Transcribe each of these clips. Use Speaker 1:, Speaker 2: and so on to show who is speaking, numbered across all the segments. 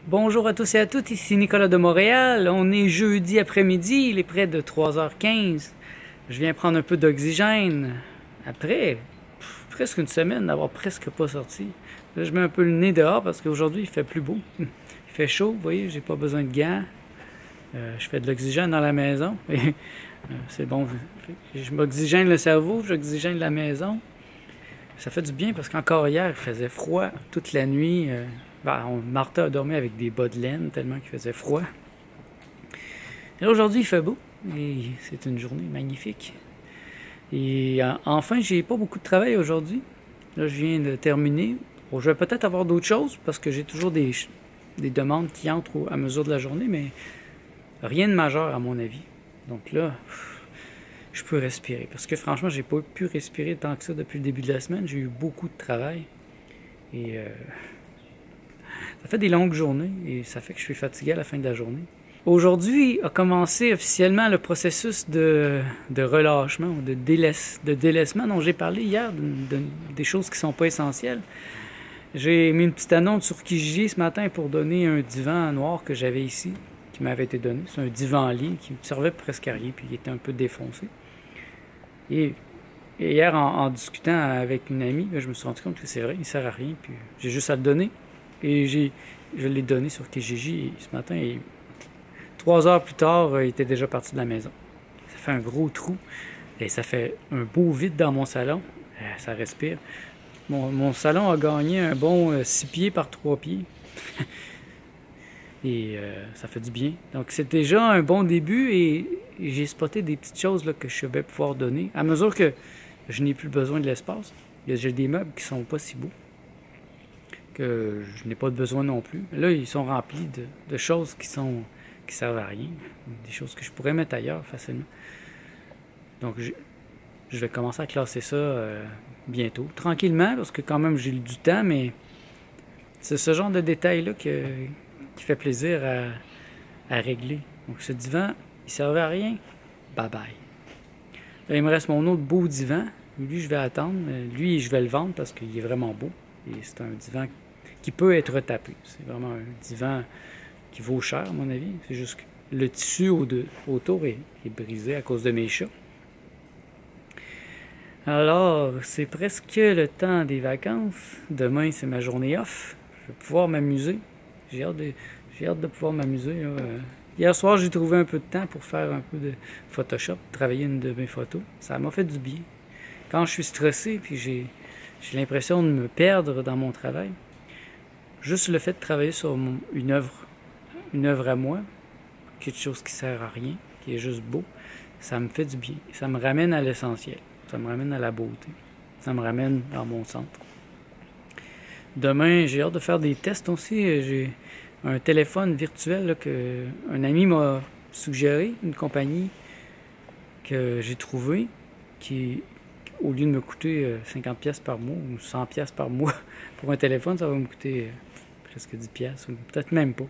Speaker 1: Bonjour à tous et à toutes, ici Nicolas de Montréal. On est jeudi après-midi, il est près de 3h15. Je viens prendre un peu d'oxygène. Après presque une semaine d'avoir presque pas sorti. Là, je mets un peu le nez dehors parce qu'aujourd'hui il fait plus beau. Il fait chaud, vous voyez, j'ai pas besoin de gants. Je fais de l'oxygène dans la maison. C'est bon. Je m'oxygène le cerveau, j'oxygène la maison. Ça fait du bien parce qu'encore hier, il faisait froid toute la nuit. Martha a dormi avec des bas de laine tellement qu'il faisait froid. Et aujourd'hui, il fait beau. Et c'est une journée magnifique. Et enfin, j'ai pas beaucoup de travail aujourd'hui. Là, je viens de terminer. Bon, je vais peut-être avoir d'autres choses parce que j'ai toujours des demandes qui entrent à mesure de la journée, mais rien de majeur à mon avis. Donc là, je peux respirer. Parce que franchement, j'ai pas pu respirer tant que ça depuis le début de la semaine. J'ai eu beaucoup de travail. Et ça fait des longues journées et ça fait que je suis fatigué à la fin de la journée. Aujourd'hui a commencé officiellement le processus de relâchement ou de délaissement dont j'ai parlé hier, des choses qui ne sont pas essentielles. J'ai mis une petite annonce sur Kijiji ce matin pour donner un divan noir que j'avais ici, qui m'avait été donné. C'est un divan-lit qui ne servait presque à rien puis il était un peu défoncé. Et hier, en discutant avec une amie, je me suis rendu compte que c'est vrai, il ne sert à rien, puis j'ai juste à le donner. Et je l'ai donné sur Kijiji ce matin, et 3 heures plus tard, il était déjà parti de la maison. Ça fait un gros trou, et ça fait un beau vide dans mon salon. Ça respire. Mon salon a gagné un bon 6 pieds par 3 pieds. Et ça fait du bien. Donc c'est déjà un bon début, et j'ai spoté des petites choses là, que je vais pouvoir donner. À mesure que je n'ai plus besoin de l'espace, j'ai des meubles qui sont pas si beaux, que je n'ai pas besoin non plus. Là, ils sont remplis de choses qui servent à rien, des choses que je pourrais mettre ailleurs facilement. Donc, je vais commencer à classer ça bientôt, tranquillement, parce que quand même, j'ai eu du temps, mais c'est ce genre de détails-là qui fait plaisir à régler. Donc, ce divan, il servait à rien. Bye bye. Là, il me reste mon autre beau divan. Lui, je vais attendre. Lui, je vais le vendre parce qu'il est vraiment beau. Et c'est un divan qui peut être retapé. C'est vraiment un divan qui vaut cher, à mon avis. C'est juste que le tissu autour est brisé à cause de mes chats. Alors, c'est presque le temps des vacances. Demain, c'est ma journée off. Je vais pouvoir m'amuser. J'ai hâte de pouvoir m'amuser. Hier soir, j'ai trouvé un peu de temps pour faire un peu de Photoshop, travailler une de mes photos. Ça m'a fait du bien. Quand je suis stressé, puis j'ai l'impression de me perdre dans mon travail, juste le fait de travailler sur une œuvre à moi, quelque chose qui sert à rien, qui est juste beau, ça me fait du bien. Ça me ramène à l'essentiel. Ça me ramène à la beauté. Ça me ramène dans mon centre. Demain, j'ai hâte de faire des tests aussi. J'ai un téléphone virtuel là, que un ami m'a suggéré, une compagnie que j'ai trouvée, qui, au lieu de me coûter 50$ par mois ou 100$ par mois pour un téléphone, ça va me coûter presque 10$, ou peut-être même pas.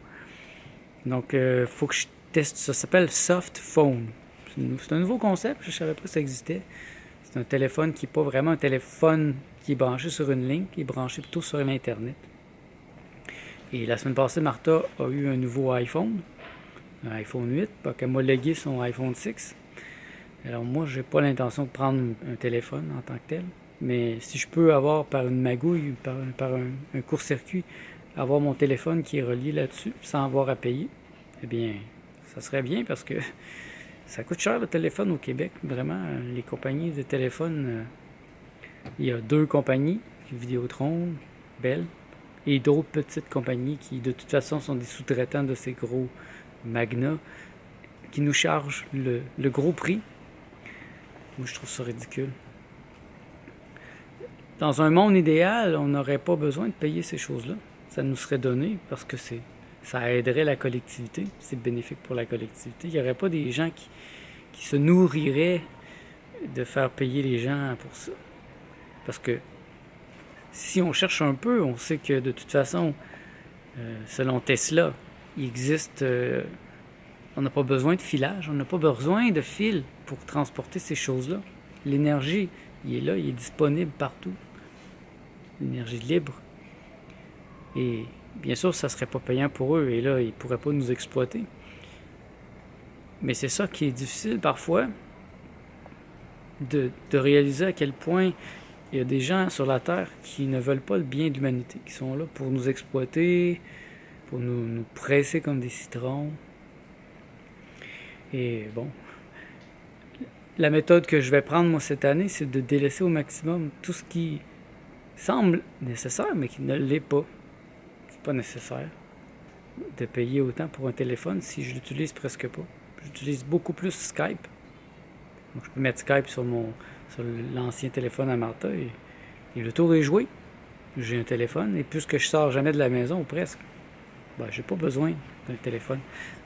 Speaker 1: Donc, il faut que je teste ça. Ça s'appelle Soft Phone. C'est un nouveau concept, je ne savais pas que ça existait. C'est un téléphone qui n'est pas vraiment un téléphone qui est branché sur une ligne, qui est branché plutôt sur l'Internet. Et la semaine passée, Martha a eu un nouveau iPhone, un iPhone 8, parce qu'elle m'a légué son iPhone 6. Alors moi, j'ai pas l'intention de prendre un téléphone en tant que tel, mais si je peux avoir par une magouille, par un court-circuit, avoir mon téléphone qui est relié là-dessus, sans avoir à payer, eh bien, ça serait bien parce que ça coûte cher le téléphone au Québec. Vraiment, les compagnies de téléphone, il y a 2 compagnies, Vidéotron, Bell, et d'autres petites compagnies qui, de toute façon, sont des sous-traitants de ces gros magnats qui nous chargent le gros prix. Moi, je trouve ça ridicule. Dans un monde idéal, on n'aurait pas besoin de payer ces choses-là. Ça nous serait donné parce que ça aiderait la collectivité. C'est bénéfique pour la collectivité. Il n'y aurait pas des gens qui se nourriraient de faire payer les gens pour ça. Parce que si on cherche un peu, on sait que de toute façon, selon Tesla, il existe... on n'a pas besoin de filage, on n'a pas besoin de fil pour transporter ces choses-là. L'énergie, il est là, il est disponible partout. L'énergie libre. Et Bien sûr, ça ne serait pas payant pour eux et là, ils ne pourraient pas nous exploiter. Mais c'est ça qui est difficile parfois, de réaliser à quel point il y a des gens sur la Terre qui ne veulent pas le bien de l'humanité, qui sont là pour nous exploiter, pour nous presser comme des citrons. Et bon, la méthode que je vais prendre moi cette année, c'est de délaisser au maximum tout ce qui semble nécessaire, mais qui ne l'est pas. C'est pas nécessaire de payer autant pour un téléphone si je l'utilise presque pas. J'utilise beaucoup plus Skype. Donc je peux mettre Skype sur l'ancien téléphone à Martha et le tour est joué. J'ai un téléphone et puisque je sors jamais de la maison ou presque, ben, j'ai pas besoin d'un téléphone.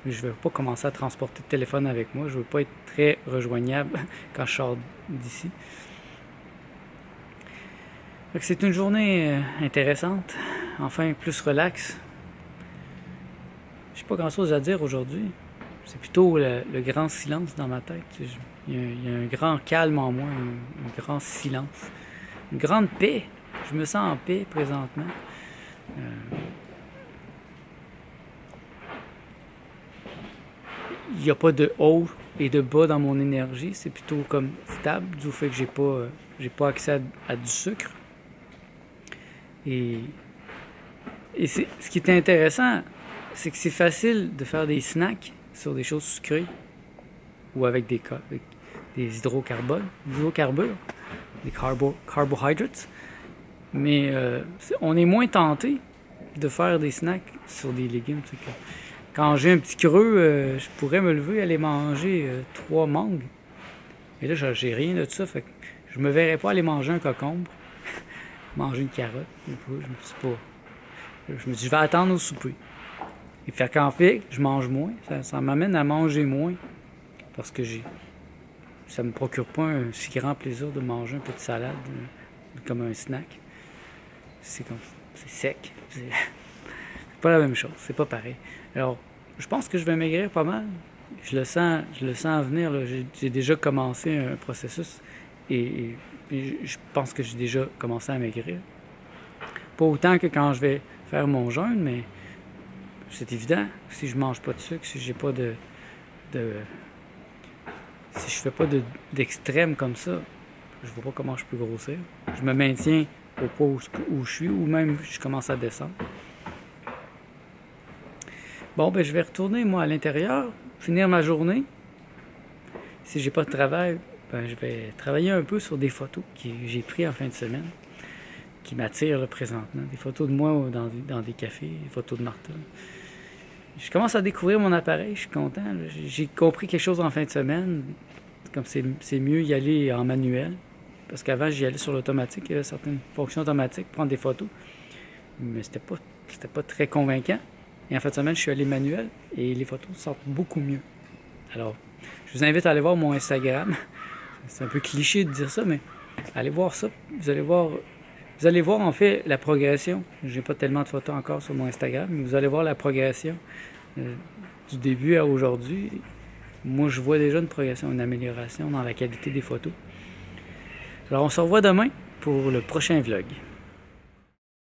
Speaker 1: Je ne veux pas commencer à transporter de téléphone avec moi. Je veux pas être très rejoignable quand je sors d'ici. C'est une journée intéressante, enfin plus relax. J'ai pas grand chose à dire aujourd'hui. C'est plutôt le grand silence dans ma tête. Il y a un grand calme en moi, un grand silence. Une grande paix. Je me sens en paix présentement. Il n'y a pas de haut et de bas dans mon énergie. C'est plutôt comme stable, du fait que j'ai pas accès à du sucre. Et ce qui est intéressant, c'est que c'est facile de faire des snacks sur des choses sucrées ou avec des hydrocarbures, des carbohydrates. Mais on est moins tenté de faire des snacks sur des légumes. Quand j'ai un petit creux, je pourrais me lever et aller manger 3 mangues. Et là, j'ai rien de tout ça. Fait que je me verrais pas aller manger un concombre, manger une carotte. Je me dis, je vais attendre au souper. Et faire qu'en fait, je mange moins. Ça m'amène à manger moins. Parce que ça me procure pas un si grand plaisir de manger un peu de salade comme un snack. C'est sec. C'est pas la même chose. C'est pas pareil. Alors, je pense que je vais maigrir pas mal. Je le sens venir. J'ai déjà commencé un processus et je pense que j'ai déjà commencé à maigrir. Pas autant que quand je vais faire mon jeûne, mais c'est évident. Si je mange pas de sucre, si j'ai pas si je fais pas d'extrême comme ça, je vois pas comment je peux grossir. Je me maintiens au poids où je suis, ou même je commence à descendre. Bon, ben je vais retourner, moi, à l'intérieur, finir ma journée. Si j'ai pas de travail, ben je vais travailler un peu sur des photos que j'ai prises en fin de semaine, qui m'attirent là, présentement. Des photos de moi dans des cafés, des photos de Martha. Je commence à découvrir mon appareil, je suis content. J'ai compris quelque chose en fin de semaine, comme c'est mieux y aller en manuel. Parce qu'avant, j'y allais sur l'automatique, il y avait certaines fonctions automatiques, prendre des photos. Mais c'était pas très convaincant. Et en fin de semaine, je suis allé manuel et les photos sortent beaucoup mieux. Alors, je vous invite à aller voir mon Instagram. C'est un peu cliché de dire ça, mais allez voir ça. Vous allez voir en fait la progression. J'ai pas tellement de photos encore sur mon Instagram, mais vous allez voir la progression du début à aujourd'hui. Moi, je vois déjà une progression, une amélioration dans la qualité des photos. Alors, on se revoit demain pour le prochain vlog.